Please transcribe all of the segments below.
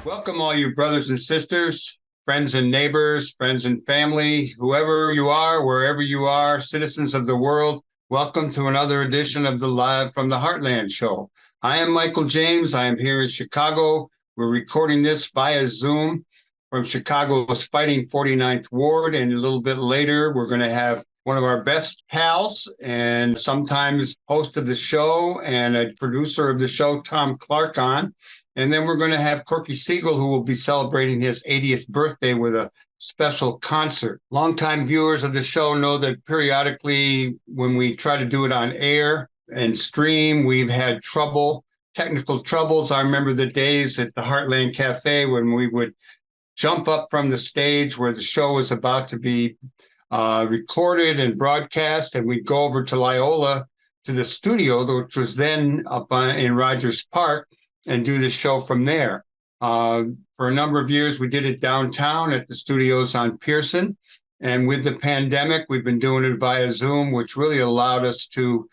Welcome, all you brothers and sisters, friends and neighbors, friends and family, whoever you are, wherever you are, citizens of the world. Welcome to another edition of the Live from the Heartland show. I am Michael James. I am here in Chicago. We're recording this via Zoom from Chicago's Fighting 49th Ward. And a little bit later, we're going to have one of our best pals and sometimes host of the show and a producer of the show, Thom Clark, on. And then we're going to have Corky Siegel, who will be celebrating his 80th birthday with a special concert. Longtime viewers of the show know that periodically, when we try to do it on air and stream, we've had technical troubles. I remember the days at the Heartland Cafe when we would jump up from the stage where the show was about to be recorded and broadcast, and we'd go over to Loyola to the studio, which was then up in Rogers Park, and do the show from there. For a number of years, we did it downtown at the studios on Pearson. And with the pandemic, we've been doing it via Zoom, which really allowed us to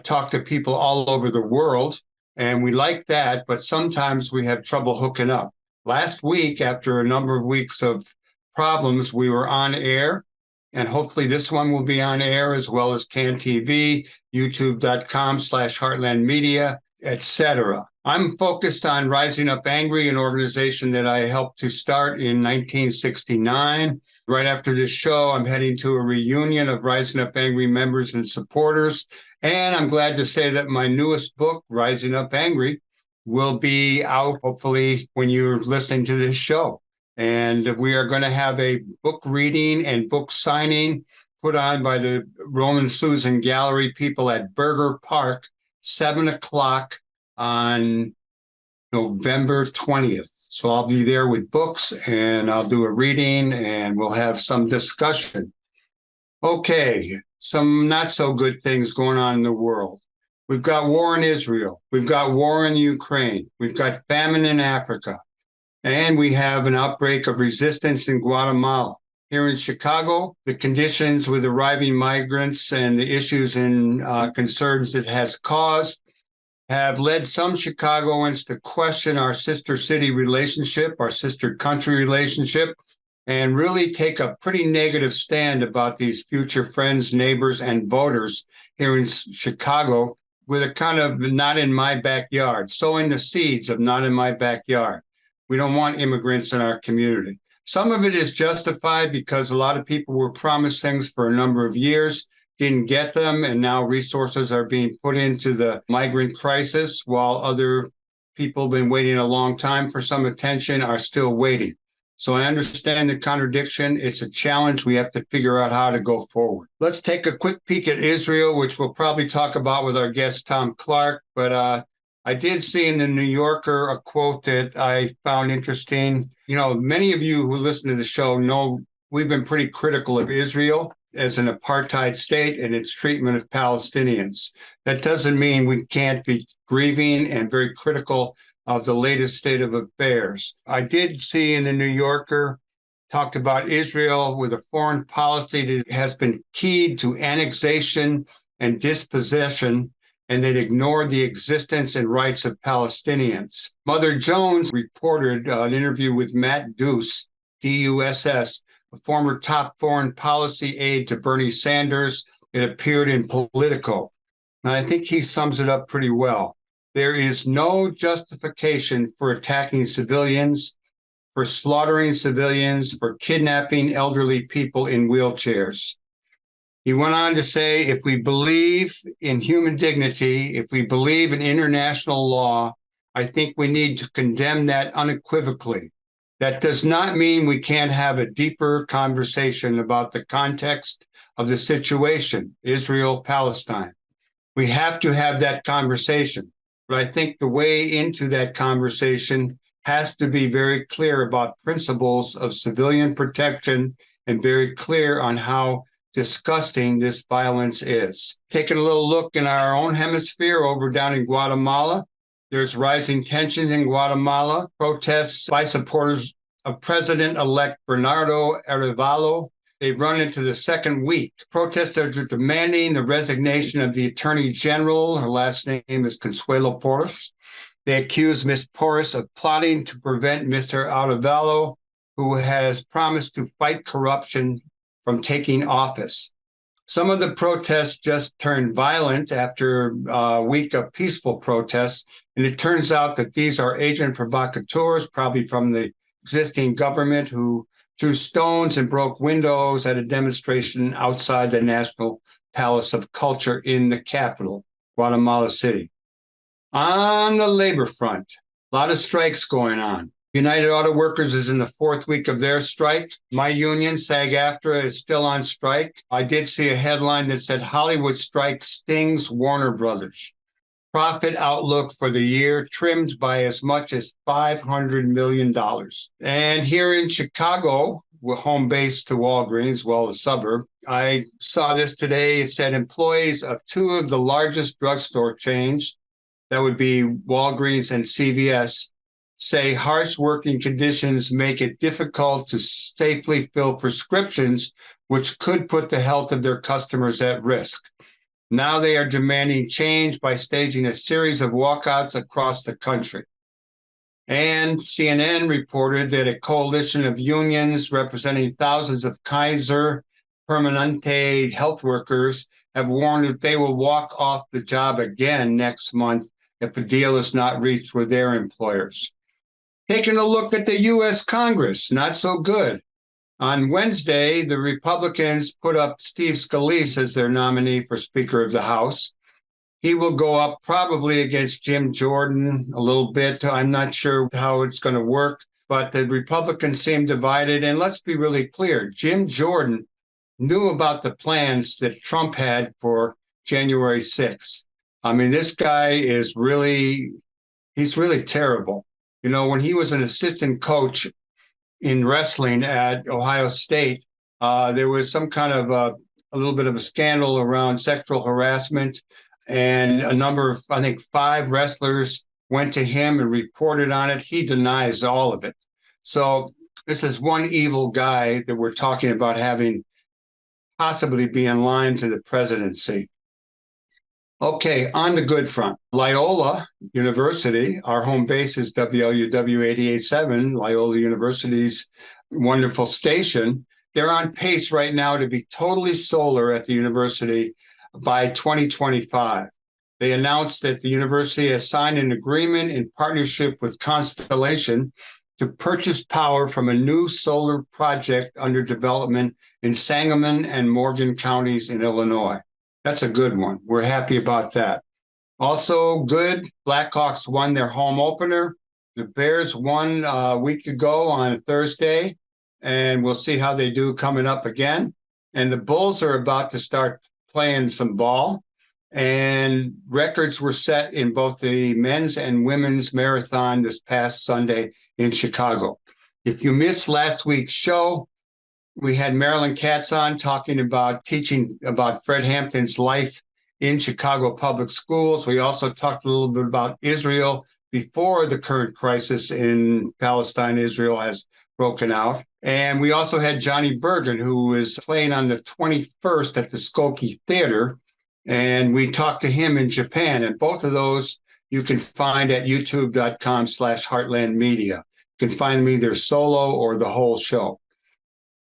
talk to people all over the world. And we like that, but sometimes we have trouble hooking up. Last week, after a number of weeks of problems, we were on air. And hopefully this one will be on air, as well as CAN TV, youtube.com/Heartland Media, etc. I'm focused on Rising Up Angry, an organization that I helped to start in 1969. Right after this show, I'm heading to a reunion of Rising Up Angry members and supporters. And I'm glad to say that my newest book, Rising Up Angry, will be out hopefully when you're listening to this show. And we are going to have a book reading and book signing put on by the Roman Susan Gallery people at Burger Park, 7 o'clock on November 20th. So I'll be there with books and I'll do a reading and we'll have some discussion. Okay, some not so good things going on in the world. We've got war in Israel. We've got war in Ukraine. We've got famine in Africa. And we have an outbreak of resistance in Guatemala. Here in Chicago, the conditions with arriving migrants and the issues and concerns it has caused have led some Chicagoans to question our sister city relationship, our sister country relationship, and really take a pretty negative stand about these future friends, neighbors, and voters here in Chicago with a kind of not in my backyard, sowing the seeds of not in my backyard. We don't want immigrants in our community. Some of it is justified because a lot of people were promised things for a number of years, didn't get them, and now resources are being put into the migrant crisis, while other people have been waiting a long time for some attention, are still waiting. So I understand the contradiction. It's a challenge. We have to figure out how to go forward. Let's take a quick peek at Israel, which we'll probably talk about with our guest, Thom Clark. But I did see in the New Yorker a quote that I found interesting. You know, many of you who listen to the show know we've been pretty critical of Israel as an apartheid state and its treatment of Palestinians. That doesn't mean we can't be grieving and very critical of the latest state of affairs. I did see in the New Yorker talked about Israel with a foreign policy that has been keyed to annexation and dispossession, and that ignored the existence and rights of Palestinians. Mother Jones reported an interview with Matt Duss, D-U-S-S, a former top foreign policy aide to Bernie Sanders. It appeared in Politico. And I think he sums it up pretty well. There is no justification for attacking civilians, for slaughtering civilians, for kidnapping elderly people in wheelchairs. He went on to say, if we believe in human dignity, if we believe in international law, I think we need to condemn that unequivocally. That does not mean we can't have a deeper conversation about the context of the situation, Israel, Palestine. We have to have that conversation. But I think the way into that conversation has to be very clear about principles of civilian protection and very clear on how disgusting this violence is. Taking a little look in our own hemisphere over down in Guatemala, there's rising tensions in Guatemala, protests by supporters of President-elect Bernardo Arevalo. They've run into the second week. Protesters are demanding the resignation of the Attorney General. Her last name is Consuelo Porras. They accuse Ms. Porras of plotting to prevent Mr. Arevalo, who has promised to fight corruption, from taking office. Some of the protests just turned violent after a week of peaceful protests, and it turns out that these are agent provocateurs, probably from the existing government, who threw stones and broke windows at a demonstration outside the National Palace of Culture in the capital, Guatemala City. On the labor front, a lot of strikes going on. United Auto Workers is in the fourth week of their strike. My union, SAG-AFTRA, is still on strike. I did see a headline that said Hollywood strike stings Warner Brothers. Profit outlook for the year trimmed by as much as $500 million. And here in Chicago, we're home base to Walgreens, well, a suburb. I saw this today. It said employees of two of the largest drugstore chains, that would be Walgreens and CVS, say harsh working conditions make it difficult to safely fill prescriptions, which could put the health of their customers at risk. Now they are demanding change by staging a series of walkouts across the country. And CNN reported that a coalition of unions representing thousands of Kaiser Permanente health workers have warned that they will walk off the job again next month if a deal is not reached with their employers. Taking a look at the U.S. Congress, not so good. On Wednesday, the Republicans put up Steve Scalise as their nominee for Speaker of the House. He will go up probably against Jim Jordan a little bit. I'm not sure how it's going to work, but the Republicans seem divided. And let's be really clear, Jim Jordan knew about the plans that Trump had for January 6th. I mean, this guy is he's really terrible. You know, when he was an assistant coach in wrestling at Ohio State, there was some kind of a little bit of a scandal around sexual harassment. And a number of, I think, 5 wrestlers went to him and reported on it. He denies all of it. So this is one evil guy that we're talking about having possibly be in line to the presidency. Okay, on the good front, Loyola University, our home base is WLUW 88.7, Loyola University's wonderful station. They're on pace right now to be totally solar at the university by 2025. They announced that the university has signed an agreement in partnership with Constellation to purchase power from a new solar project under development in Sangamon and Morgan counties in Illinois. That's a good one. We're happy about that. Also good, Blackhawks won their home opener. The Bears won a week ago on Thursday, and we'll see how they do coming up again. And the Bulls are about to start playing some ball, and records were set in both the men's and women's marathon this past Sunday in Chicago. If you missed last week's show, we had Marilyn Katz on talking about teaching about Fred Hampton's life in Chicago public schools. We also talked a little bit about Israel before the current crisis in Palestine, Israel has broken out. And we also had Johnny Bergen, who is playing on the 21st at the Skokie Theater. And we talked to him in Japan. And both of those you can find at youtube.com/Heartland Media. You can find them either solo or the whole show.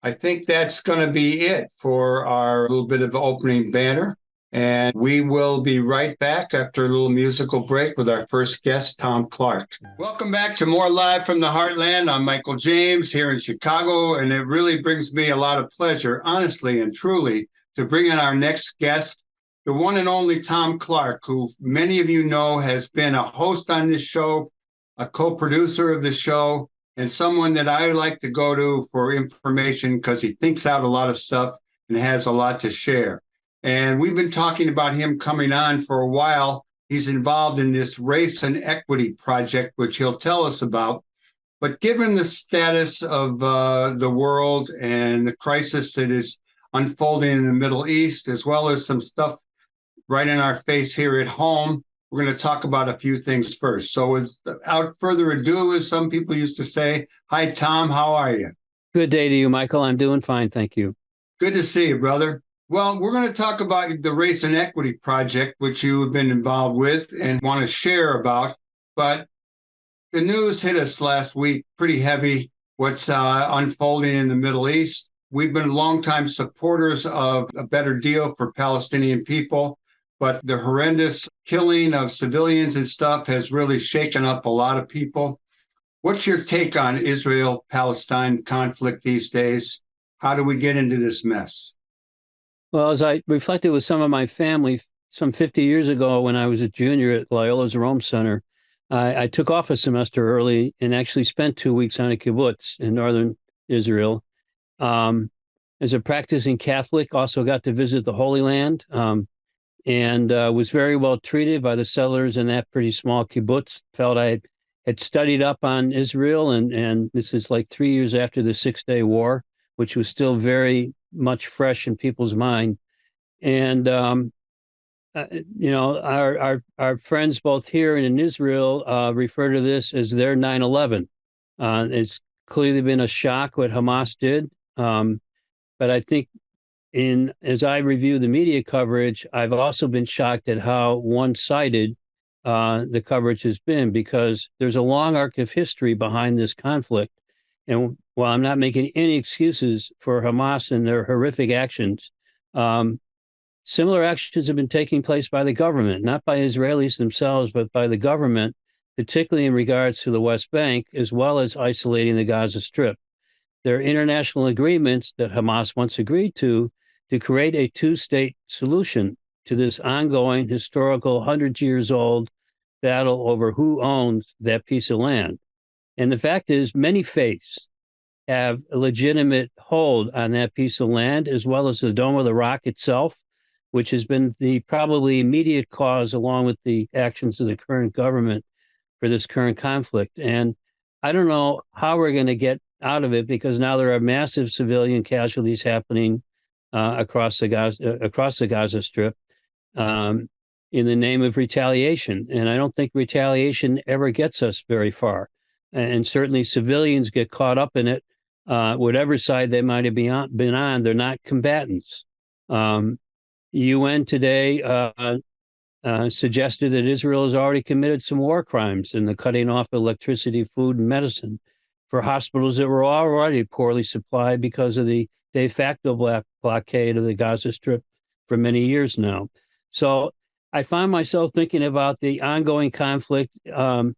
I think that's going to be it for our little bit of opening banner. And we will be right back after a little musical break with our first guest, Thom Clark. Welcome back to more Live from the Heartland. I'm Michael James here in Chicago, and it really brings me a lot of pleasure, honestly and truly, to bring in our next guest, the one and only Thom Clark, who many of you know has been a host on this show, a co-producer of the show, and someone that I like to go to for information because he thinks out a lot of stuff and has a lot to share. And we've been talking about him coming on for a while. He's involved in this race and equity project, which he'll tell us about. But given the status of the world and the crisis that is unfolding in the Middle East, as well as some stuff right in our face here at home, we're going to talk about a few things first. So without further ado, as some people used to say, hi, Thom, how are you? Good day to you, Michael. I'm doing fine, thank you. Good to see you, brother. Well, we're going to talk about the Race and Equity Project, which you have been involved with and want to share about. But the news hit us last week pretty heavy, what's unfolding in the Middle East. We've been longtime supporters of a better deal for Palestinian people, but the horrendous killing of civilians and stuff has really shaken up a lot of people. What's your take on Israel-Palestine conflict these days? How do we get into this mess? Well, as I reflected with some of my family some 50 years ago when I was a junior at Loyola's Rome Center, I took off a semester early and actually spent 2 weeks on a kibbutz in northern Israel. Um, as a practicing Catholic, also got to visit the Holy Land, and was very well treated by the settlers in that pretty small kibbutz. Felt I had studied up on Israel, and this is like 3 years after the Six-Day War, which was still very much fresh in people's mind. And our friends both here and in Israel refer to this as their 9/11. It's clearly been a shock what Hamas did, but I think as I review the media coverage, I've also been shocked at how one-sided the coverage has been, because there's a long arc of history behind this conflict. And while I'm not making any excuses for Hamas and their horrific actions, similar actions have been taking place by the government, not by Israelis themselves, but by the government, particularly in regards to the West Bank, as well as isolating the Gaza Strip. There are international agreements that Hamas once agreed to create a two-state solution to this ongoing historical 100 years old battle over who owns that piece of land. And the fact is, many faiths have a legitimate hold on that piece of land, as well as the Dome of the Rock itself, which has been the probably immediate cause, along with the actions of the current government, for this current conflict. And I don't know how we're going to get out of it, because now there are massive civilian casualties happening across the Gaza Strip, in the name of retaliation. And I don't think retaliation ever gets us very far. And certainly civilians get caught up in it, whatever side they might have been on. They're not combatants. UN today suggested that Israel has already committed some war crimes in the cutting off electricity, food, and medicine for hospitals that were already poorly supplied because of the de facto blockade of the Gaza Strip for many years now. So I find myself thinking about the ongoing conflict in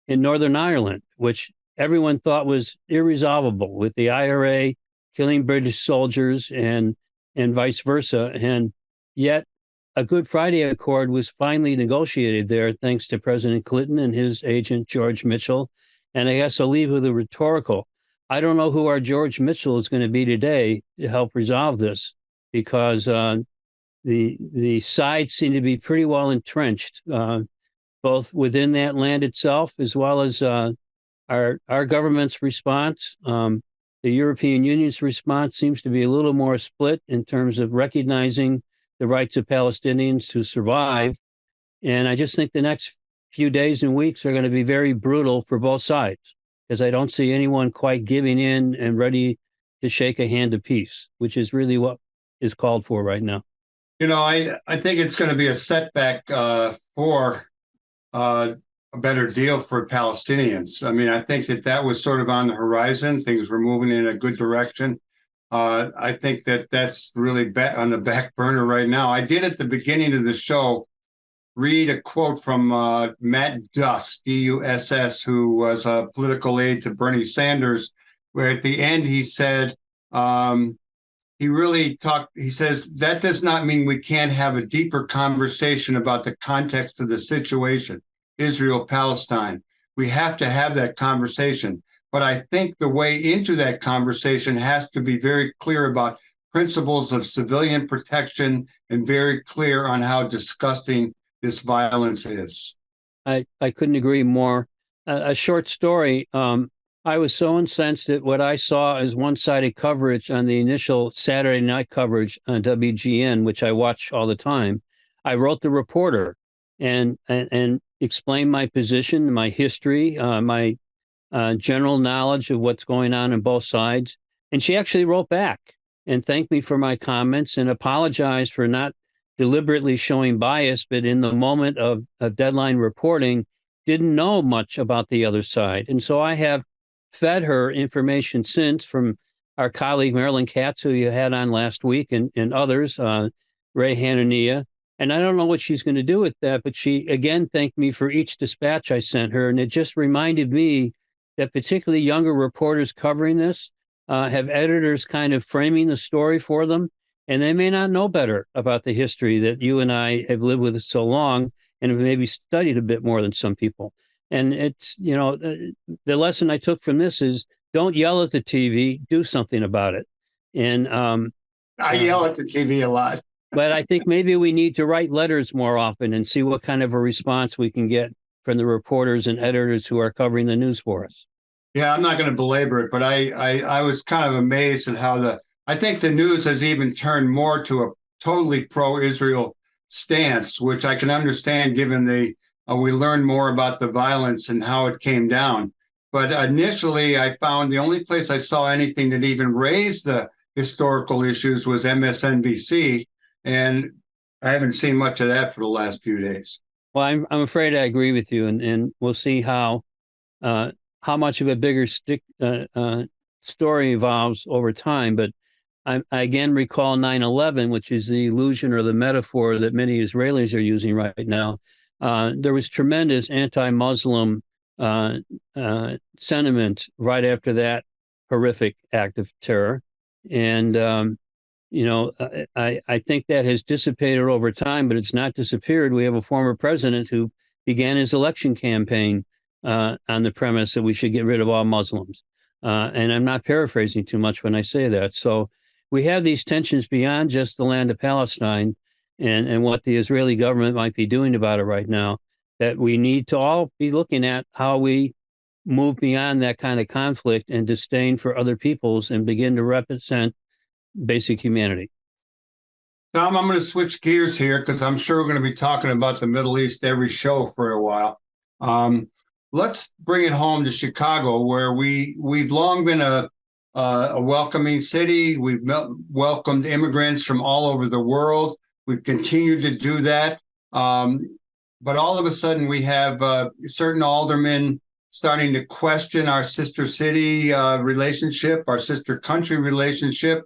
Northern Ireland, which everyone thought was irresolvable, with the IRA killing British soldiers and vice versa. And yet a Good Friday Accord was finally negotiated there, thanks to President Clinton and his agent, George Mitchell. And I guess I'll leave with a rhetorical. I don't know who our George Mitchell is going to be today to help resolve this, because the sides seem to be pretty well entrenched, both within that land itself, as well as our government's response. The European Union's response seems to be a little more split in terms of recognizing the rights of Palestinians to survive. And I just think the next few days and weeks are going to be very brutal for both sides, because I don't see anyone quite giving in and ready to shake a hand of peace, which is really what is called for right now. I think it's going to be a setback for a better deal for Palestinians. I mean, I think that was sort of on the horizon. Things were moving in a good direction. I think that's really on the back burner right now. I did at the beginning of the show read a quote from Matt Duss, D-U-S-S, who was a political aide to Bernie Sanders, where at the end he said, he says, that does not mean we can't have a deeper conversation about the context of the situation, Israel, Palestine. We have to have that conversation. But I think the way into that conversation has to be very clear about principles of civilian protection and very clear on how disgusting this violence is. I couldn't agree more. A short story. I was so incensed at what I saw as one-sided coverage on the initial Saturday night coverage on WGN, which I watch all the time. I wrote the reporter and explained my position, my history, my general knowledge of what's going on both sides. And she actually wrote back and thanked me for my comments and apologized for not deliberately showing bias, but in the moment of deadline reporting, didn't know much about the other side. And so I have fed her information since from our colleague Marilyn Katz, who you had on last week, and others, Ray Hanania. And I don't know what she's going to do with that, but she again thanked me for each dispatch I sent her. And it just reminded me that particularly younger reporters covering this have editors kind of framing the story for them. And they may not know better about the history that you and I have lived with so long and have maybe studied a bit more than some people. And it's, the lesson I took from this is don't yell at the TV, do something about it. And I yell at the TV a lot. but I think maybe we need to write letters more often and see what kind of a response we can get from the reporters and editors who are covering the news for us. Yeah, I'm not going to belabor it, but I was kind of amazed at how I think the news has even turned more to a totally pro-Israel stance, which I can understand given we learned more about the violence and how it came down. But initially, I found the only place I saw anything that even raised the historical issues was MSNBC, and I haven't seen much of that for the last few days. Well, I'm afraid I agree with you, and we'll see how much of a bigger story evolves over time. But I again recall 9/11, which is the illusion or the metaphor that many Israelis are using right now. There was tremendous anti-Muslim sentiment right after that horrific act of terror. And, I think that has dissipated over time, but it's not disappeared. We have a former president who began his election campaign on the premise that we should get rid of all Muslims. And I'm not paraphrasing too much when I say that. So we have these tensions beyond just the land of Palestine and what the Israeli government might be doing about it right now, that we need to all be looking at how we move beyond that kind of conflict and disdain for other peoples and begin to represent basic humanity. Thom, I'm going to switch gears here because I'm sure we're going to be talking about the Middle East every show for a while. Let's bring it home to Chicago, where we've long been a welcoming city. We've welcomed immigrants from all over the world. We've continued to do that. But all of a sudden, we have certain aldermen starting to question our sister city relationship, our sister country relationship.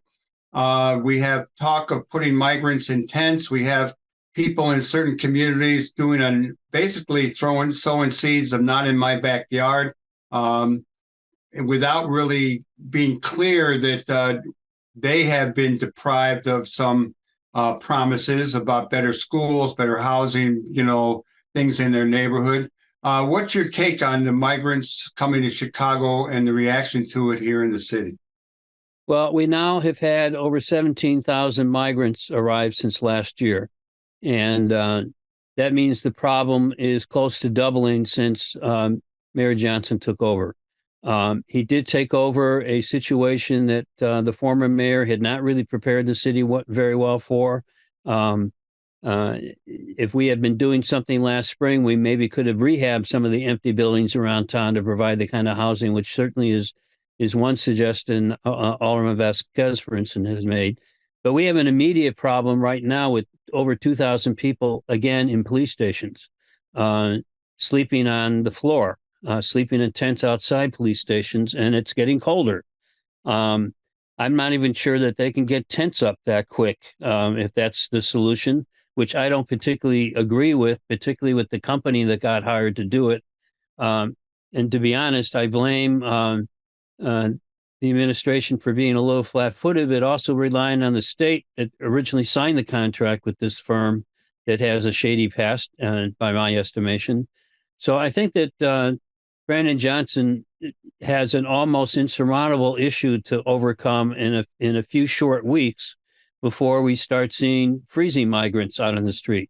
We have talk of putting migrants in tents. We have people in certain communities basically sowing seeds of not in my backyard, without really being clear that they have been deprived of some promises about better schools, better housing, things in their neighborhood. What's your take on the migrants coming to Chicago and the reaction to it here in the city? Well, we now have had over 17,000 migrants arrive since last year. And that means the problem is close to doubling since Mayor Johnson took over. He did take over a situation that the former mayor had not really prepared the city very well for. If we had been doing something last spring, we maybe could have rehabbed some of the empty buildings around town to provide the kind of housing, which certainly is one suggestion Alderman Vasquez, for instance, has made. But we have an immediate problem right now with over 2,000 people, again, in police stations, sleeping on the floor, sleeping in tents outside police stations, and it's getting colder. I'm not even sure that they can get tents up that quick, if that's the solution, which I don't particularly agree with, particularly with the company that got hired to do it. And to be honest, I blame the administration for being a little flat-footed, but also relying on the state that originally signed the contract with this firm that has a shady past, by my estimation. So I think that Brandon Johnson has an almost insurmountable issue to overcome in a few short weeks before we start seeing freezing migrants out on the street.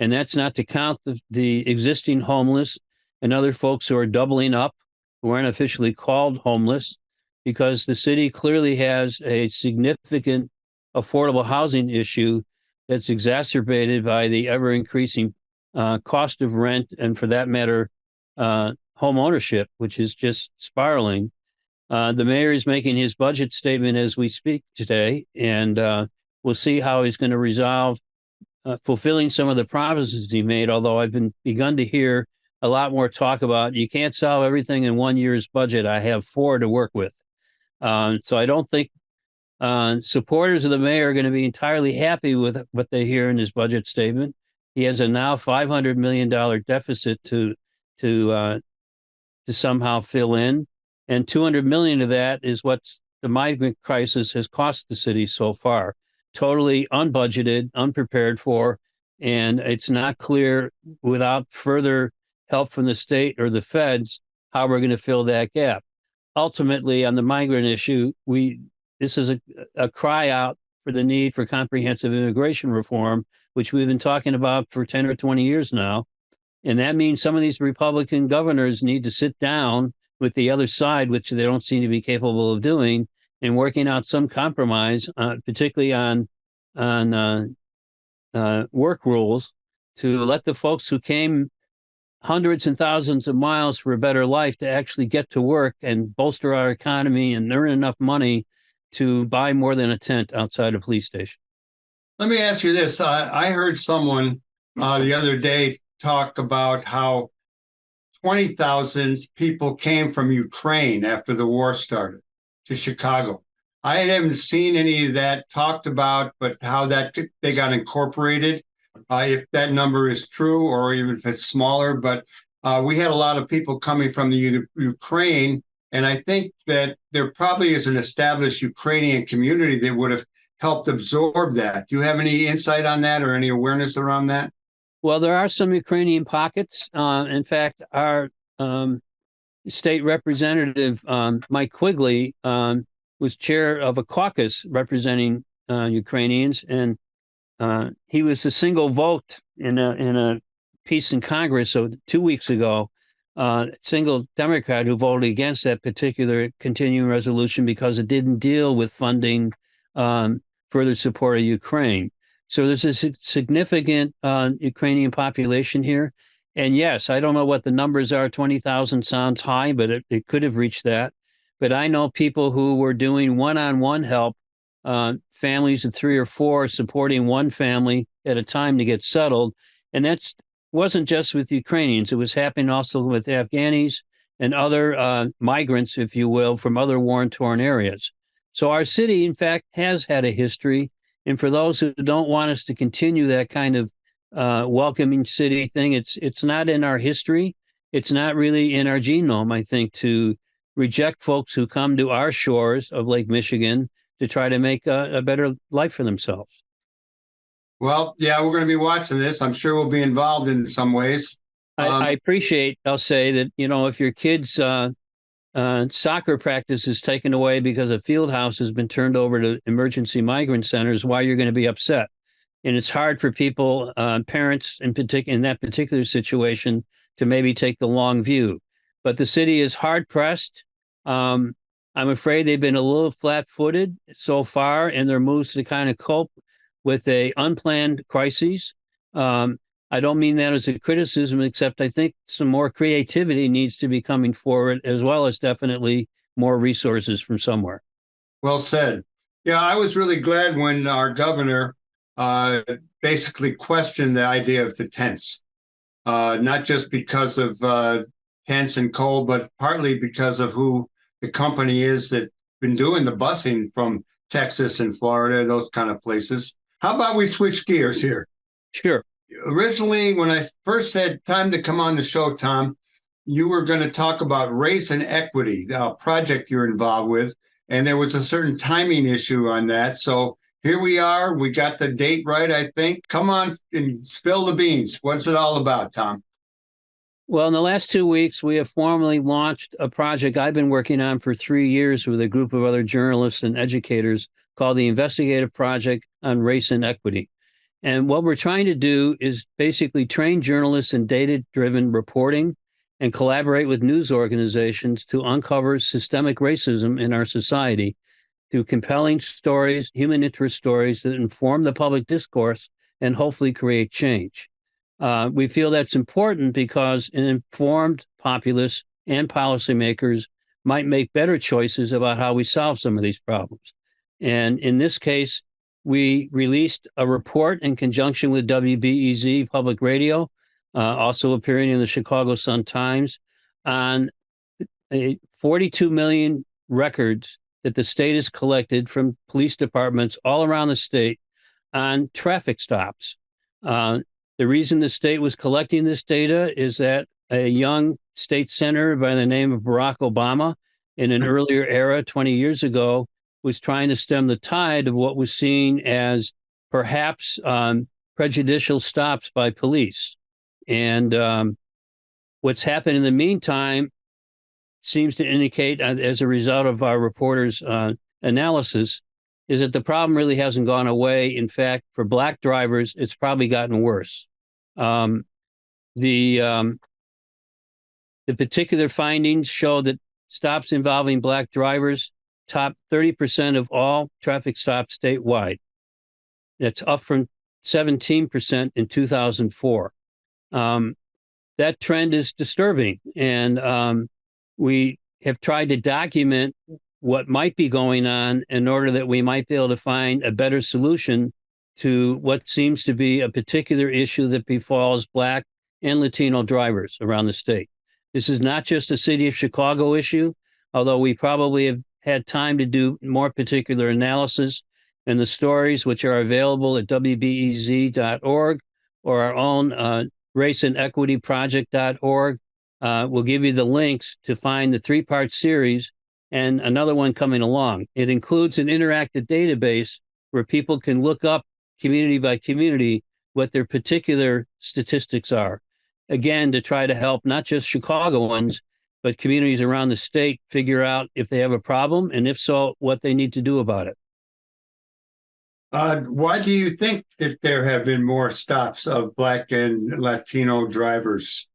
And that's not to count the existing homeless and other folks who are doubling up, who aren't officially called homeless, because the city clearly has a significant affordable housing issue that's exacerbated by the ever-increasing cost of rent, and for that matter, home ownership, which is just spiraling. The mayor is making his budget statement as we speak today, and we'll see how he's going to resolve fulfilling some of the promises he made, although I've begun to hear a lot more talk about you can't solve everything in 1 year's budget. I have 4 to work with. So I don't think supporters of the mayor are going to be entirely happy with what they hear in his budget statement. He has a now $500 million deficit to somehow fill in, and 200 million of that is what the migrant crisis has cost the city so far. Totally unbudgeted, unprepared for, and it's not clear without further help from the state or the feds how we're going to fill that gap. Ultimately, on the migrant issue, this is a cry out for the need for comprehensive immigration reform, which we've been talking about for 10 or 20 years now. And that means some of these Republican governors need to sit down with the other side, which they don't seem to be capable of doing, and working out some compromise, particularly on work rules, to let the folks who came hundreds and thousands of miles for a better life to actually get to work and bolster our economy and earn enough money to buy more than a tent outside a police station. Let me ask you this. I heard someone the other day talk about how 20,000 people came from Ukraine after the war started to Chicago. I haven't seen any of that talked about, but how that they got incorporated, if that number is true or even if it's smaller. But we had a lot of people coming from the Ukraine, and I think that there probably is an established Ukrainian community that would have helped absorb that. Do you have any insight on that or any awareness around that? Well, there are some Ukrainian pockets. In fact, our state representative, Mike Quigley, was chair of a caucus representing Ukrainians, and he was a single vote in a piece in Congress. So 2 weeks ago, single Democrat who voted against that particular continuing resolution because it didn't deal with funding further support of Ukraine. So there's a significant Ukrainian population here. And yes, I don't know what the numbers are. 20,000 sounds high, but it could have reached that. But I know people who were doing one-on-one help, families of 3 or 4 supporting one family at a time to get settled. And that wasn't just with Ukrainians. It was happening also with Afghanis and other migrants, if you will, from other war-torn areas. So our city, in fact, has had a history. And for those who don't want us to continue that kind of welcoming city thing, it's not in our history. It's not really in our genome, I think, to reject folks who come to our shores of Lake Michigan to try to make a better life for themselves. Well, yeah, we're going to be watching this. I'm sure we'll be involved in some ways. I appreciate, I'll say that, if your kids' soccer practice is taken away because a field house has been turned over to emergency migrant centers, why you're going to be upset. And it's hard for people, parents in that particular situation, to maybe take the long view. But the city is hard pressed. I'm afraid they've been a little flat-footed so far in their moves to kind of cope with a unplanned crises. I don't mean that as a criticism, except I think some more creativity needs to be coming forward, as well as definitely more resources from somewhere. Well said. Yeah, I was really glad when our governor basically questioned the idea of the tents, not just because of tents and coal, but partly because of who the company is that's been doing the busing from Texas and Florida, those kind of places. How about we switch gears here? Sure. Originally, when I first said time to come on the show, Thom, you were going to talk about race and equity, a project you're involved with, and there was a certain timing issue on that. So here we are. We got the date right, I think. Come on and spill the beans. What's it all about, Thom? Well, in the last 2 weeks, we have formally launched a project I've been working on for 3 years with a group of other journalists and educators called the Investigative Project on Race and Equity. And what we're trying to do is basically train journalists in data-driven reporting and collaborate with news organizations to uncover systemic racism in our society through compelling stories, human interest stories that inform the public discourse and hopefully create change. We feel that's important because an informed populace and policymakers might make better choices about how we solve some of these problems. And in this case, we released a report in conjunction with WBEZ Public Radio also appearing in the Chicago Sun-Times, on 42 million records that the state has collected from police departments all around the state on traffic stops. The reason the state was collecting this data is that a young state senator by the name of Barack Obama, in an earlier era, 20 years ago, was trying to stem the tide of what was seen as perhaps prejudicial stops by police. And what's happened in the meantime seems to indicate, as a result of our reporters' analysis, is that the problem really hasn't gone away. In fact, for Black drivers, it's probably gotten worse. The particular findings show that stops involving Black drivers top 30% of all traffic stops statewide. That's up from 17% in 2004. That trend is disturbing, and we have tried to document what might be going on in order that we might be able to find a better solution to what seems to be a particular issue that befalls Black and Latino drivers around the state. This is not just a city of Chicago issue, although we probably have had time to do more particular analysis, and the stories, which are available at wbez.org or our own raceandequityproject.org, will give you the links to find the 3-part series and another one coming along. It includes an interactive database where people can look up community by community what their particular statistics are. Again, to try to help not just Chicagoans, but communities around the state figure out if they have a problem, and if so, what they need to do about it. Why do you think that there have been more stops of Black and Latino drivers?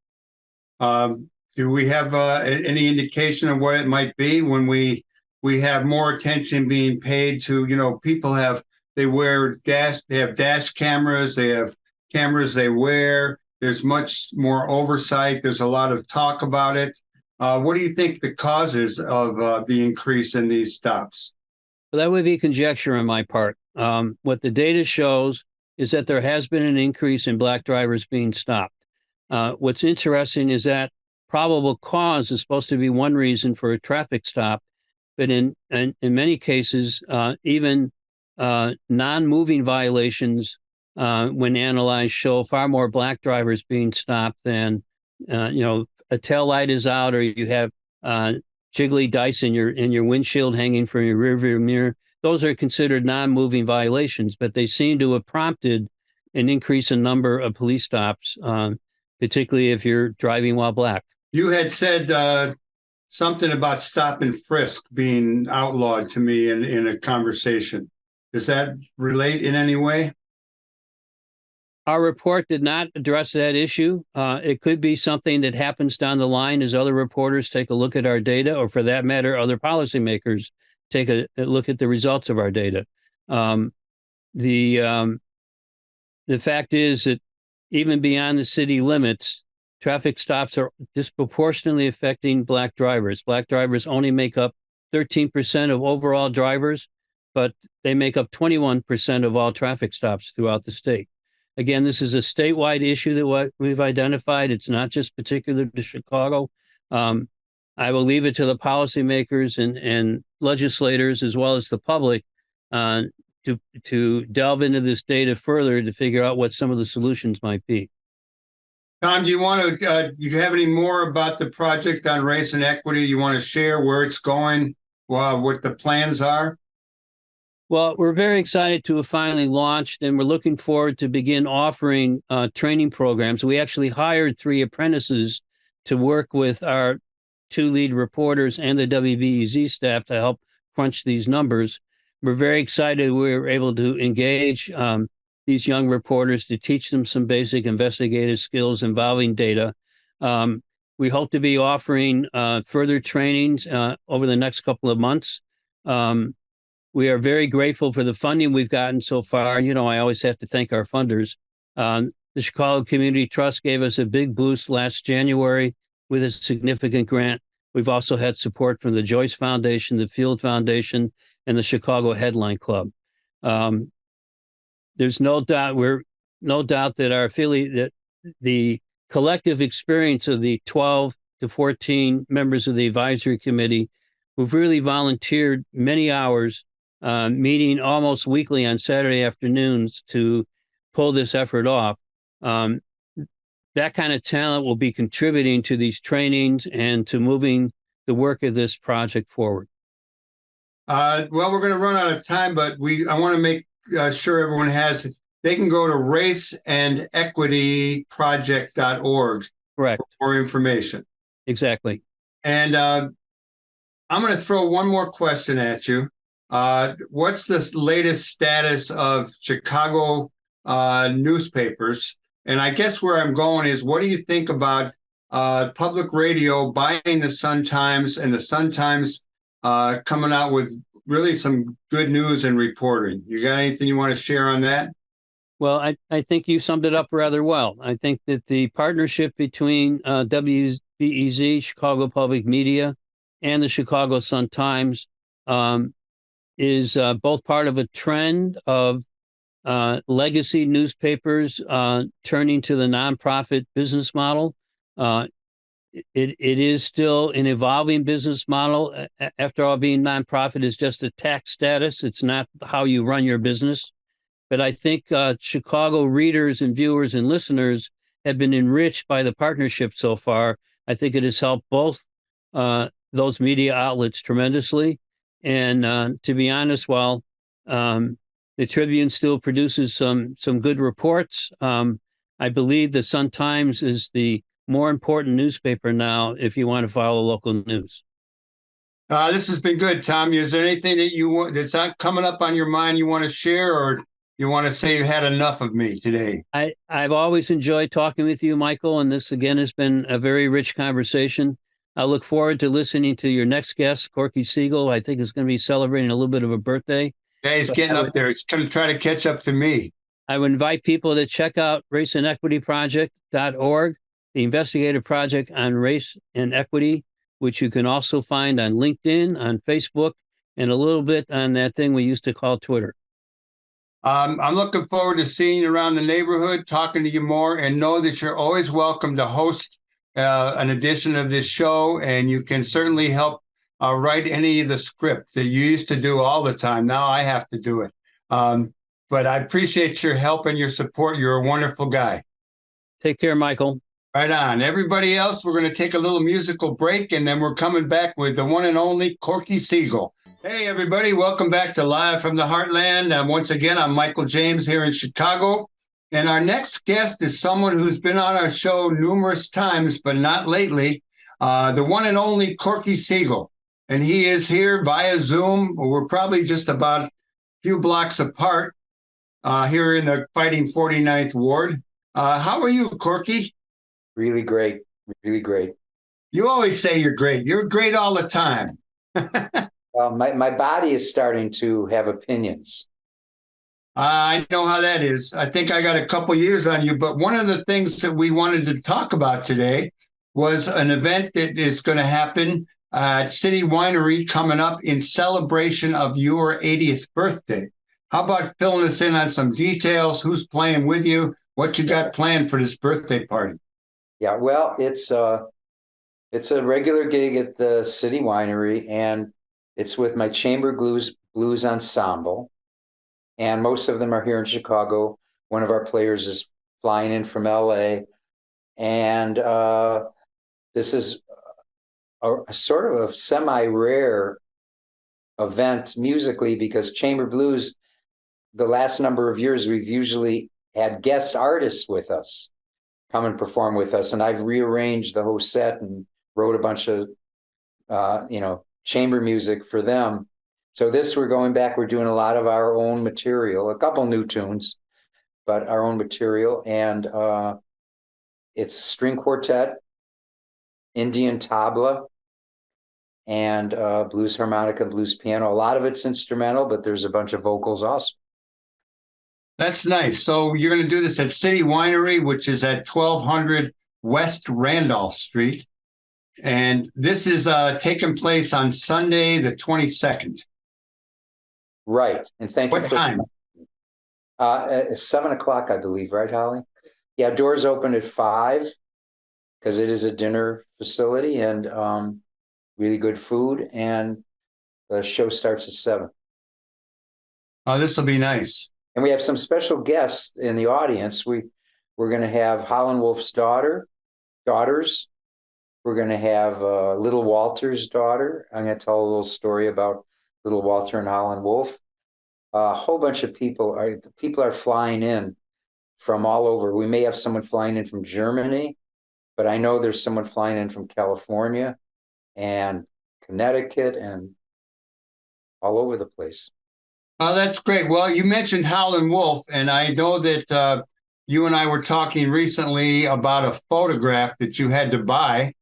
Do we have any indication of what it might be when we have more attention being paid to, people they have dash cameras, they have cameras they wear, there's much more oversight, there's a lot of talk about it. What do you think the cause is of the increase in these stops? Well, that would be conjecture on my part. What the data shows is that there has been an increase in Black drivers being stopped. What's interesting is that probable cause is supposed to be one reason for a traffic stop, but in many cases, even non-moving violations, when analyzed, show far more Black drivers being stopped than, a tail light is out, or you have jiggly dice in your windshield hanging from your rearview mirror. Those are considered non-moving violations, but they seem to have prompted an increase in number of police stops, particularly if you're driving while Black. You had said something about stop and frisk being outlawed to me in a conversation. Does that relate in any way? Our report did not address that issue. It could be something that happens down the line as other reporters take a look at our data, or for that matter, other policymakers take a look at the results of our data. The fact is that even beyond the city limits, traffic stops are disproportionately affecting Black drivers. Black drivers only make up 13% of overall drivers, but they make up 21% of all traffic stops throughout the state. Again, this is a statewide issue that we've identified. It's not just particular to Chicago. I will leave it to the policymakers and legislators, as well as the public, to delve into this data further to figure out what some of the solutions might be. Thom, do you you have any more about the project on race and equity? You want to share where it's going, what the plans are? Well, we're very excited to have finally launched, and we're looking forward to begin offering training programs. We actually hired 3 apprentices to work with our 2 lead reporters and the WBEZ staff to help crunch these numbers. We're very excited we were able to engage these young reporters to teach them some basic investigative skills involving data. We hope to be offering further trainings over the next couple of months. We are very grateful for the funding we've gotten so far. I always have to thank our funders. The Chicago Community Trust gave us a big boost last January with a significant grant. We've also had support from the Joyce Foundation, the Field Foundation, and the Chicago Headline Club. There's no doubt that our affiliate, that the collective experience of the 12 to 14 members of the advisory committee who've really volunteered many hours, meeting almost weekly on Saturday afternoons to pull this effort off. That kind of talent will be contributing to these trainings and to moving the work of this project forward. Well, we're going to run out of time, but I want to make sure everyone they can go to raceandequityproject.org Correct. for more information. Exactly. And I'm going to throw one more question at you. What's the latest status of Chicago newspapers? And I guess where I'm going is, what do you think about public radio buying the Sun-Times and the Sun-Times coming out with really some good news and reporting? You got anything you want to share on that? Well, I think you summed it up rather well. I think that the partnership between WBEZ, Chicago Public Media, and the Chicago Sun-Times is both part of a trend of legacy newspapers turning to the nonprofit business model. It is still an evolving business model. After all, being nonprofit is just a tax status. It's not how you run your business. But I think Chicago readers and viewers and listeners have been enriched by the partnership so far. I think it has helped both those media outlets tremendously. And to be honest, while the Tribune still produces some good reports, I believe the Sun-Times is the more important newspaper now if you want to follow local news. This has been good, Tom. Is there anything that that's not coming up on your mind you want to share, or you want to say you had enough of me today? I've always enjoyed talking with you, Michael, and this again has been a very rich conversation. I look forward to listening to your next guest, Corky Siegel. I think is going to be celebrating a little bit of a birthday. Yeah, he's getting up there. He's going to try to catch up to me. I would invite people to check out raceandequityproject.org, the investigative project on race and equity, which you can also find on LinkedIn, on Facebook, and a little bit on that thing we used to call Twitter. I'm looking forward to seeing you around the neighborhood, talking to you more, and know that you're always welcome to host an edition of this show, and you can certainly help write any of the script that you used to do all the time. Now I have to do it. But I appreciate your help and your support. You're a wonderful guy. Take care, Michael. Right on. Everybody else, we're going to take a little musical break, and then we're coming back with the one and only Corky Siegel. Hey, everybody. Welcome back to Live from the Heartland. Once again, I'm Michael James here in Chicago. And our next guest is someone who's been on our show numerous times, but not lately, the one and only Corky Siegel. And he is here via Zoom. We're probably just about a few blocks apart here in the Fighting 49th Ward. How are you, Corky? Really great. Really great. You always say you're great. You're great all the time. Well, my body is starting to have opinions. I know how that is. I think I got a couple years on you, but one of the things that we wanted to talk about today was an event that is going to happen at City Winery coming up in celebration of your 80th birthday. How about filling us in on some details? Who's playing with you? What you got planned for this birthday party? Yeah, well, it's a regular gig at the City Winery, and it's with my chamber blues ensemble. And most of them are here in Chicago. One of our players is flying in from LA. And this is a sort of a semi-rare event musically, because chamber blues, the last number of years, we've usually had guest artists with us come and perform with us. And I've rearranged the whole set and wrote a bunch of, chamber music for them. So this, we're going back, we're doing a lot of our own material, a couple new tunes, but our own material. And it's string quartet, Indian tabla, and blues harmonica, blues piano. A lot of it's instrumental, but there's a bunch of vocals also. That's nice. So you're going to do this at City Winery, which is at 1200 West Randolph Street. And this is taking place on Sunday, the 22nd. Right. And thank you. What time? 7 o'clock, I believe. Right, Holly? Yeah, doors open at 5. because it is a dinner facility and really good food. And the show starts at 7. Oh, this will be nice. And we have some special guests in the audience. We're going to have Howlin' Wolf's daughters. We're going to have Little Walter's daughter. I'm going to tell a little story about Little Walter and Howlin' Wolf. A whole bunch of people are flying in from all over. We may have someone flying in from Germany, but I know there's someone flying in from California and Connecticut and all over the place. Oh, that's great. Well, you mentioned Howlin' Wolf, and I know that you and I were talking recently about a photograph that you had to buy,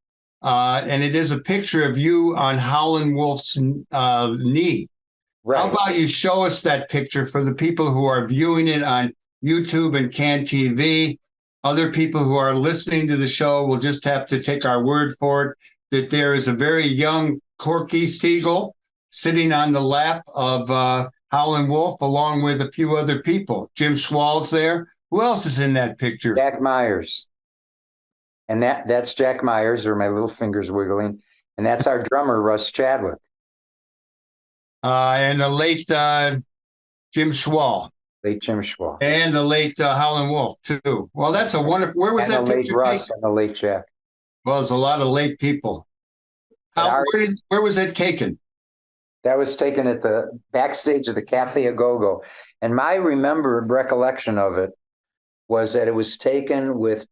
and it is a picture of you on Howlin' Wolf's knee. Right. How about you show us that picture for the people who are viewing it on YouTube and Can TV? Other people who are listening to the show will just have to take our word for it that there is a very young Corky Siegel sitting on the lap of Howlin' Wolf, along with a few other people. Jim Schwal's there. Who else is in that picture? Jack Myers. And that's Jack Myers, or my little fingers wiggling. And that's our drummer, Russ Chadwick. And the late Jim Schwal. Late Jim Schwal. And the late Howlin' Wolf, too. Well, that's a wonderful... Where was that picture? picture The late Russ taken? and the late Jack. Well, there's a lot of late people. Where was it taken? That was taken at the backstage of the Cafe A Go-Go. And my remembered recollection of it was that it was taken with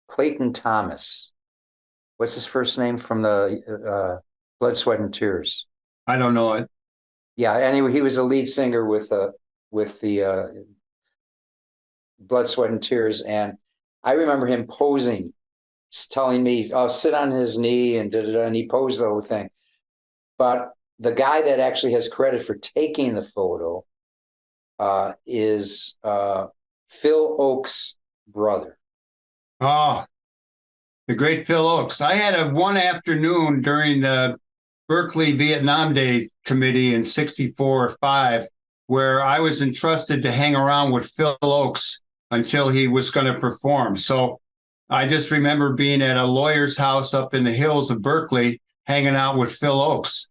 Clayton Thomas. What's his first name from the Blood, Sweat, and Tears? I don't know it. Yeah, anyway, he was a lead singer with the Blood, Sweat, and Tears. And I remember him posing, telling me, "Oh, sit on his knee," and and he posed the whole thing. But the guy that actually has credit for taking the photo is Phil Oakes' brother. Oh, the great Phil Oakes. I had one afternoon during the Berkeley Vietnam Day Committee in 64 or 5 where I was entrusted to hang around with Phil Oakes until he was going to perform. So I just remember being at a lawyer's house up in the hills of Berkeley, hanging out with Phil Oakes.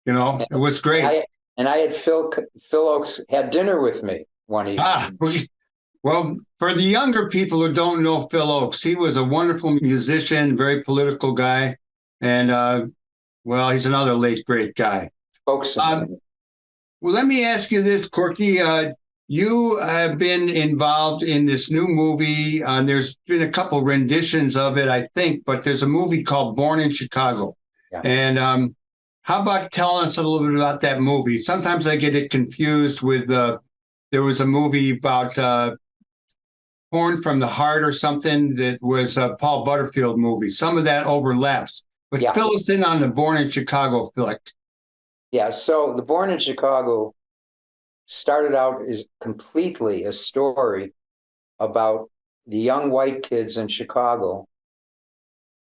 You know, it was great. I had Phil Oakes had dinner with me one evening. Well, for the younger people who don't know Phil Oakes, he was a wonderful musician, very political guy. And, well, he's another late, great guy. Oakes. Well, let me ask you this, Corky. You have been involved in this new movie. There's been a couple renditions of it, I think, but there's a movie called Born in Chicago. Yeah. And how about telling us a little bit about that movie? Sometimes I get it confused with, there was a movie about Porn from the Heart or something that was a Paul Butterfield movie. Some of that overlaps. But fill us in on the Born in Chicago flick. Yeah, so the Born in Chicago started out as completely a story about the young white kids in Chicago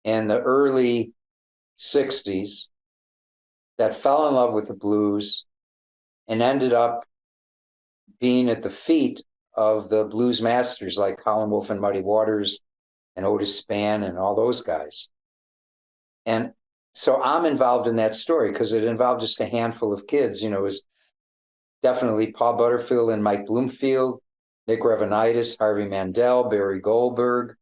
in the early 60s that fell in love with the blues and ended up being at the feet of the blues masters like Howlin' Wolf and Muddy Waters and Otis Spann and all those guys. And so I'm involved in that story because it involved just a handful of kids. You know, it was definitely Paul Butterfield and Mike Bloomfield, Nick Revenitis, Harvey Mandel, Barry Goldberg,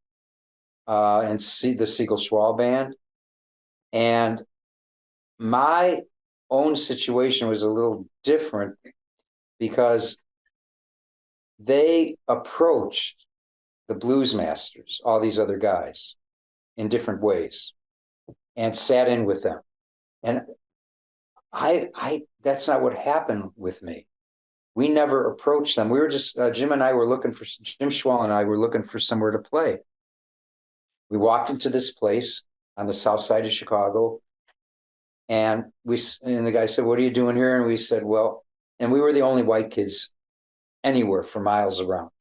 and the Siegel Schwal Band. And my own situation was a little different because they approached the blues masters, all these other guys, in different ways and sat in with them. And that's not what happened with me. We never approached them. We were just, Jim Schwal and I were looking for somewhere to play. We walked into this place on the south side of Chicago, and the guy said, "What are you doing here?" And we said, "Well," and we were the only white kids anywhere for miles around.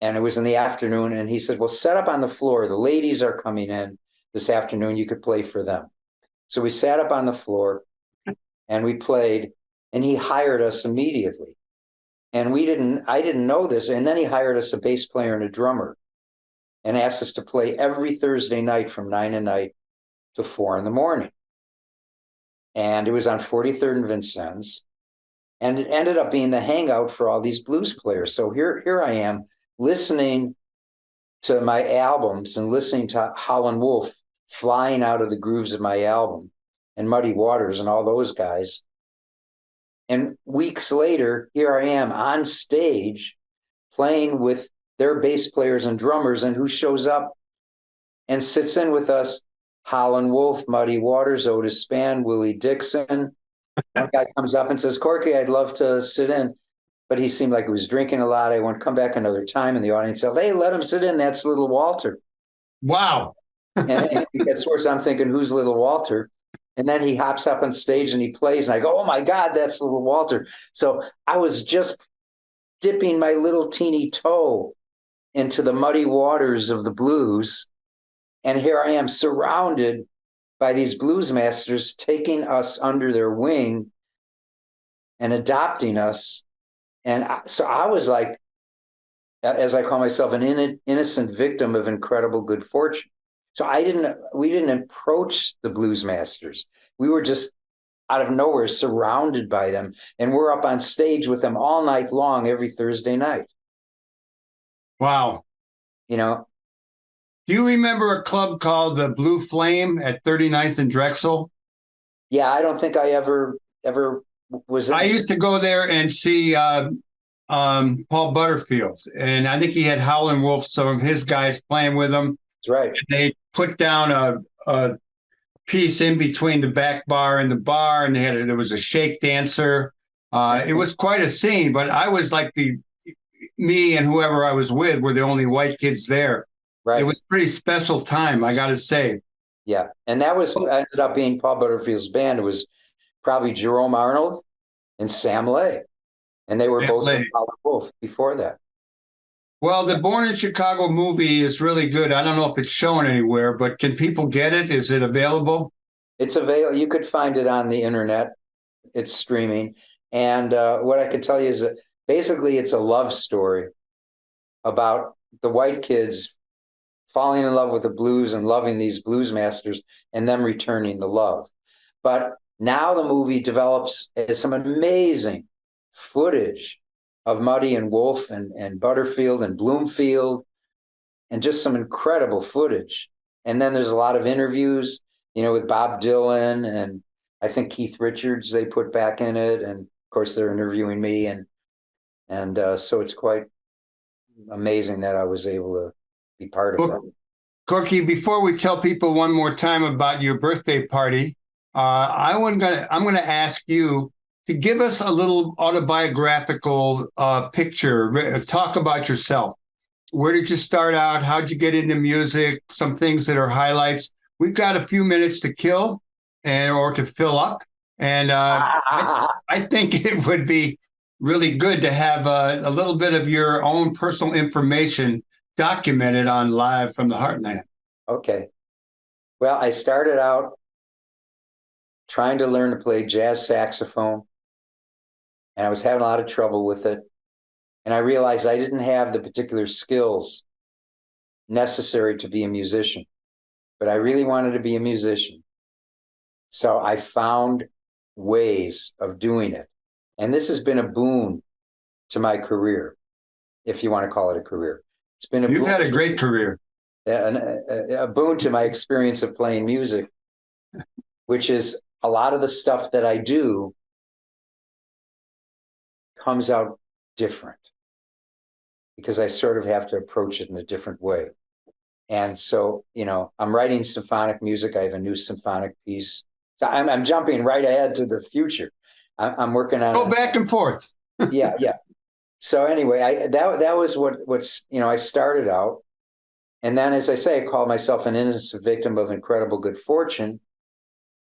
And it was in the afternoon, and he said, "Well, set up on the floor. The ladies are coming in this afternoon. You could play for them." So we sat up on the floor and we played, and he hired us immediately. And I didn't know this. And then he hired us a bass player and a drummer. and asked us to play every Thursday night from 9 at night to 4 in the morning. And it was on 43rd and Vincennes. And it ended up being the hangout for all these blues players. So here I am listening to my albums and listening to Howlin' Wolf flying out of the grooves of my album, and Muddy Waters and all those guys. And weeks later, here I am on stage playing with their bass players and drummers, and who shows up and sits in with us? Howlin' Wolf, Muddy Waters, Otis Spann, Willie Dixon. One guy comes up and says, Corky, I'd love to sit in. But he seemed like he was drinking a lot. I want to come back another time. And the audience said, hey, let him sit in. That's Little Walter. Wow. And it gets worse. I'm thinking, who's Little Walter? And then he hops up on stage and he plays. And I go, oh, my God, that's Little Walter. So I was just dipping my little teeny toe into the muddy waters of the blues. And here I am surrounded by these blues masters taking us under their wing and adopting us. And so I was like, as I call myself, an innocent victim of incredible good fortune. So we didn't approach the blues masters. We were just out of nowhere surrounded by them. And we're up on stage with them all night long, every Thursday night. Wow. You know? Do you remember a club called the Blue Flame at 39th and Drexel? Yeah, I don't think I ever was in. I used to go there and see Paul Butterfield, and I think he had Howlin' Wolf, some of his guys playing with him. That's right. They put down a piece in between the back bar and the bar, and there was a shake dancer. It was quite a scene, but I was like me and whoever I was with were the only white kids there. Right. It was a pretty special time, I got to say. Yeah, and that ended up being Paul Butterfield's band. It was probably Jerome Arnold and Sam Lay, and they were both with Howlin' Wolf before that. Well, the Born in Chicago movie is really good. I don't know if it's shown anywhere, but can people get it? Is it available? It's available. You could find it on the internet. It's streaming. And what I could tell you is that basically it's a love story about the white kids falling in love with the blues and loving these blues masters and them returning the love. But now the movie develops as some amazing footage of Muddy and Wolf and Butterfield and Bloomfield, and just some incredible footage. And then there's a lot of interviews, with Bob Dylan, and I think Keith Richards they put back in it. And of course they're interviewing me. And so it's quite amazing that I was able to be part of that. Corky, before we tell people one more time about your birthday party, I'm going to ask you to give us a little autobiographical picture. Talk about yourself. Where did you start out? How'd you get into music? Some things that are highlights. We've got a few minutes to kill or to fill up. And I think it would be really good to have a little bit of your own personal information documented on Live from the Heartland. Okay. Well, I started out trying to learn to play jazz saxophone, and I was having a lot of trouble with it. And I realized I didn't have the particular skills necessary to be a musician, but I really wanted to be a musician. So I found ways of doing it. And this has been a boon to my career, if you want to call it a career. It's been You've had a great career. A boon to my experience of playing music, which is a lot of the stuff that I do comes out different because I sort of have to approach it in a different way. And so, I'm writing symphonic music. I have a new symphonic piece. I'm jumping right ahead to the future. I'm working on. Go back and forth. Yeah. So anyway, that was what's I started out, and then, as I say, I called myself an innocent victim of incredible good fortune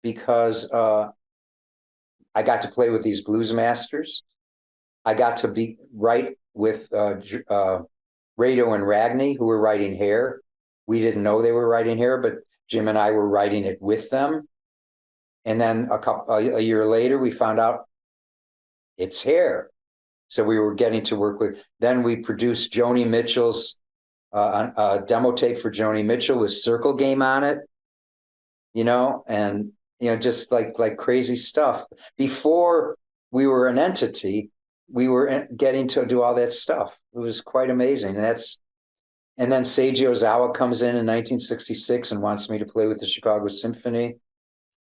because I got to play with these blues masters. I got to write with Radio and Ragney, who were writing Hair. We didn't know they were writing Hair, but Jim and I were writing it with them. And then a year later, we found out it's Hair. So we were getting to work with. Then we produced Joni Mitchell's a demo tape for Joni Mitchell with Circle Game on it, and just like crazy stuff. Before we were an entity, we were getting to do all that stuff. It was quite amazing. And then Seiji Ozawa comes in 1966 and wants me to play with the Chicago Symphony.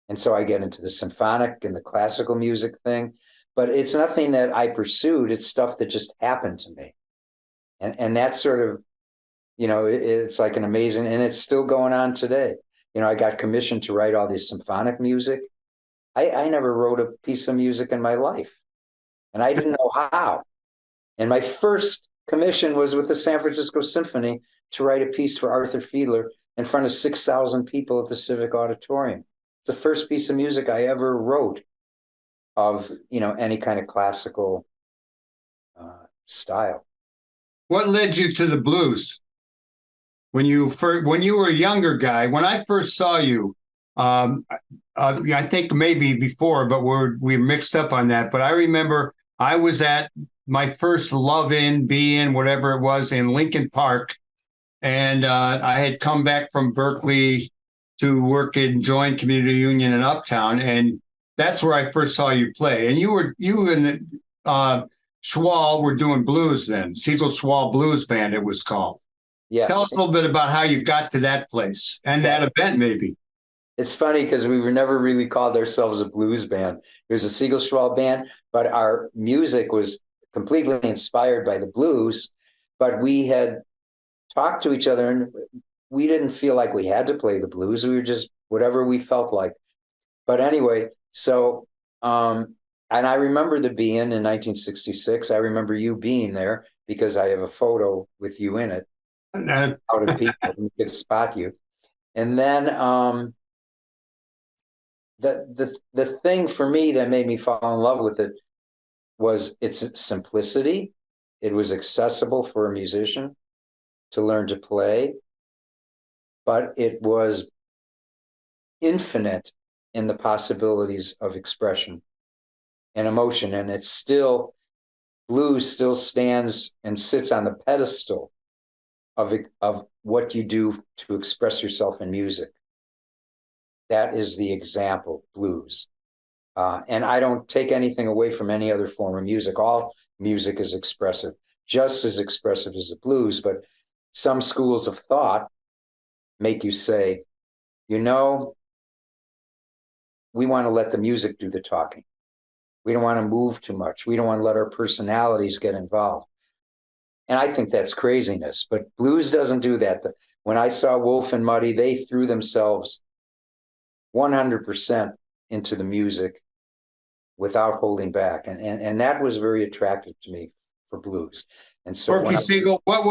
And so I get into the symphonic and the classical music thing, but it's nothing that I pursued. It's stuff that just happened to me. And that's sort of, it's like an amazing, and it's still going on today. I got commissioned to write all this symphonic music. I never wrote a piece of music in my life, and I didn't know how. And my first commission was with the San Francisco Symphony to write a piece for Arthur Fiedler in front of 6,000 people at the Civic Auditorium. It's the first piece of music I ever wrote of, any kind of classical style. What led you to the blues? When you were a younger guy, when I first saw you, I think maybe before, but we're mixed up on that. But I remember I was at my first Love-In, Be-In, whatever it was, in Lincoln Park, and I had come back from Berkeley to work in Joint Community Union in Uptown, and that's where I first saw you play. And you and Schwall were doing blues then, Siegel Schwall Blues Band, it was called. Yeah. Tell us a little bit about how you got to that place and that event, maybe. It's funny because we were never really called ourselves a blues band. It was a Siegel Schwall band, but our music was completely inspired by the blues. But we had talked to each other, and we didn't feel like we had to play the blues. We were just whatever we felt like. But anyway, so and I remember the Be-In in 1966. I remember you being there because I have a photo with you in it. Out of people who could spot you. And then the thing for me that made me fall in love with it was its simplicity. It was accessible for a musician to learn to play, but it was infinite in the possibilities of expression and emotion. And blues still stands and sits on the pedestal of what you do to express yourself in music. That is the example, blues. And I don't take anything away from any other form of music. All music is expressive, just as expressive as the blues, but some schools of thought make you say, we want to let the music do the talking. We don't want to move too much. We don't want to let our personalities get involved. And I think that's craziness, but blues doesn't do that. But when I saw Wolf and Muddy, they threw themselves 100% into the music without holding back. And that was very attractive to me for blues. And so Corky Siegel, what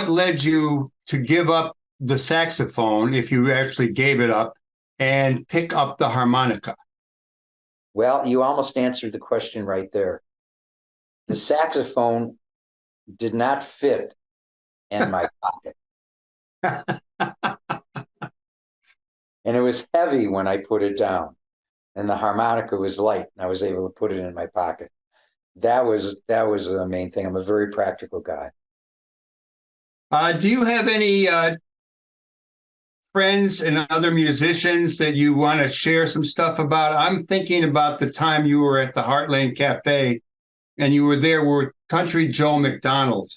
led you to give up the saxophone, if you actually gave it up, and pick up the harmonica? Well, you almost answered the question right there. The saxophone did not fit in my pocket. And it was heavy when I put it down. And the harmonica was light, and I was able to put it in my pocket. That was the main thing. I'm a very practical guy. Do you have any friends and other musicians that you want to share some stuff about? I'm thinking about the time you were at the Heartland Cafe, and you were there with Country Joe McDonald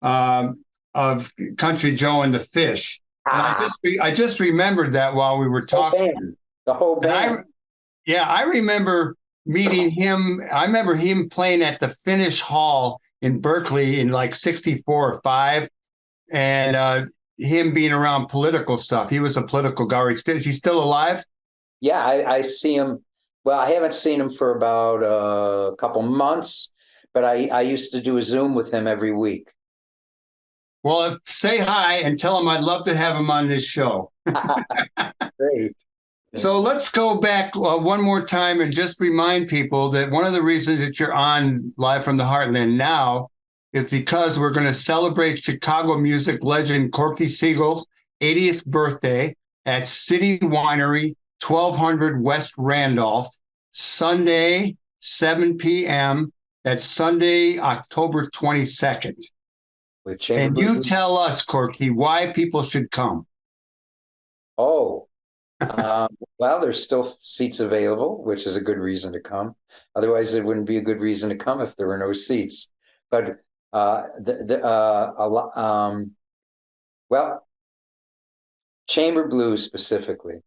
of Country Joe and the Fish. And I just remembered that while we were talking. The whole band. I remember meeting him. I remember him playing at the Finnish Hall in Berkeley in like 64 or 5, and him being around political stuff. He was a political guy. Is he still alive? Yeah, I see him. Well, I haven't seen him for about a couple months, but I used to do a Zoom with him every week. Well, say hi and tell him I'd love to have him on this show. Great. So let's go back one more time and just remind people that one of the reasons that you're on Live from the Heartland now is because we're going to celebrate Chicago music legend Corky Siegel's 80th birthday at City Winery, 1200 West Randolph, Sunday, 7 p.m. That's Sunday, October 22nd. with chamber And you blues. tell us, Corky, why people should come. Oh, well, there's still seats available, which is a good reason to come. Otherwise, it wouldn't be a good reason to come if there were no seats. But well, chamber blues specifically,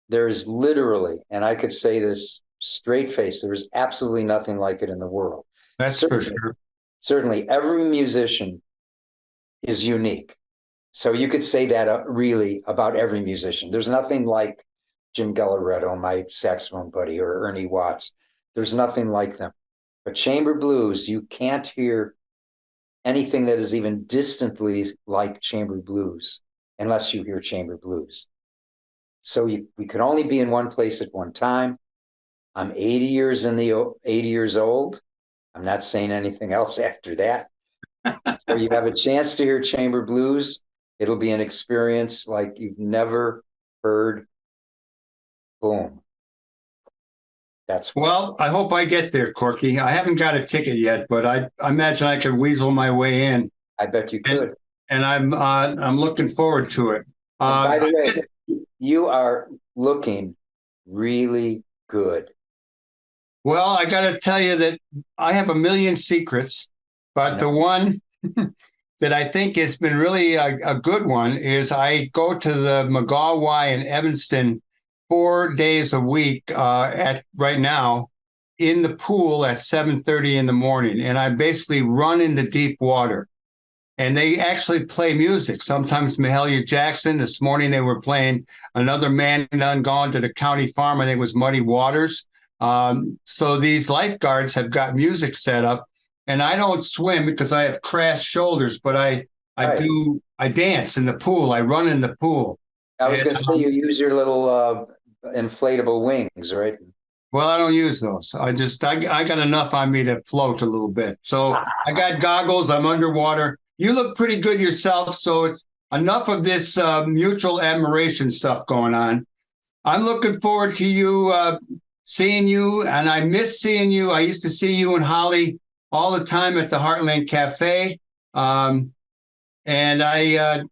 there is literally, and I could say this straight face, there is absolutely nothing like it in the world. That's for sure. Certainly, every musician is unique. So you could say that really about every musician. There's nothing like Jim Galleretto, my saxophone buddy, or Ernie Watts. There's nothing like them. But chamber blues, you can't hear anything that is even distantly like chamber blues unless you hear chamber blues. So we could only be in one place at one time. I'm 80 years old. I'm not saying anything else after that. So you have a chance to hear chamber blues. It'll be an experience like you've never heard. Boom. That's well, I hope I get there, Corky. I haven't got a ticket yet, but I imagine I could weasel my way in. I bet you could. And I'm looking forward to it. By the way, you are looking really good. Well, I got to tell you that I have a million secrets, but the one that I think has been really a good one is I go to the McGaw-Y in Evanston 4 days a week right now in the pool at 7:30 in the morning. And I basically run in the deep water. And they actually play music. Sometimes Mahalia Jackson. This morning they were playing Another Man Done Gone to the County Farm. I think it was Muddy Waters. So these lifeguards have got music set up. And I don't swim because I have crashed shoulders, but I dance in the pool. I run in the pool. I was going to say you use your little inflatable wings, right? Well, I don't use those. I got enough on me to float a little bit. So I got goggles. I'm underwater. You look pretty good yourself. So it's enough of this mutual admiration stuff going on. I'm looking forward to you seeing you, and I miss seeing you. I used to see you and Holly all the time at the Heartland Cafe. And I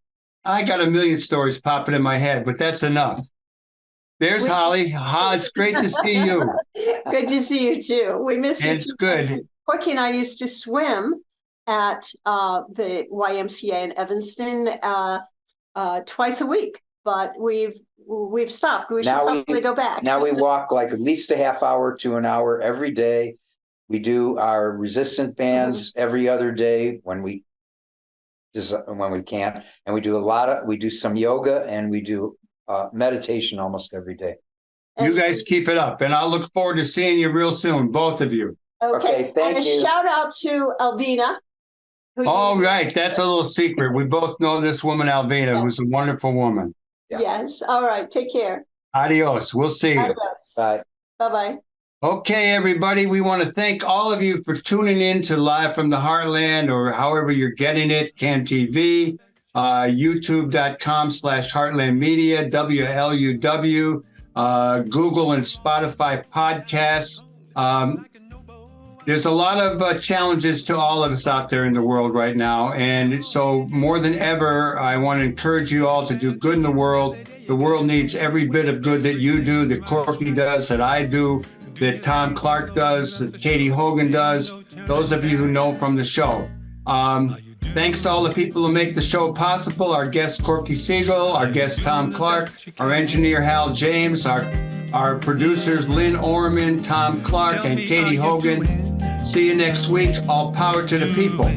got a million stories popping in my head, but that's enough. There's Holly. It's great to see you. Good to see you too. We miss you. It's good. Corky and I used to swim at the YMCA in Evanston twice a week, but we've stopped. We should probably go back. Now we walk like at least a half hour to an hour every day. We do our resistant bands every other day when we can, and we do some yoga, and we do meditation almost every day. You guys keep it up, and I'll look forward to seeing you real soon, both of you. Okay, thank you. And a shout out to Alvina. All right, that's a little secret. We both know this woman, Alvina, who's a wonderful woman. Yeah. Yes. All right. Take care. Adios. We'll see you. Adios. Bye. Bye-bye. Okay, everybody, we want to thank all of you for tuning in to Live from the Heartland, or however you're getting it, CAN TV, youtube.com/Heartland Media, WLUW, Google and Spotify podcasts. There's a lot of challenges to all of us out there in the world right now. And so more than ever, I want to encourage you all to do good in the world. The world needs every bit of good that you do, that Corky does, that I do, that Thom Clark does, that Katie Hogan does, those of you who know from the show. Thanks to all the people who make the show possible. Our guest, Corky Siegel, our guest, Thom Clark, our engineer, Hal James, our producers, Lynn Orman, Thom Clark, and Katie Hogan. See you next week. All power to the people.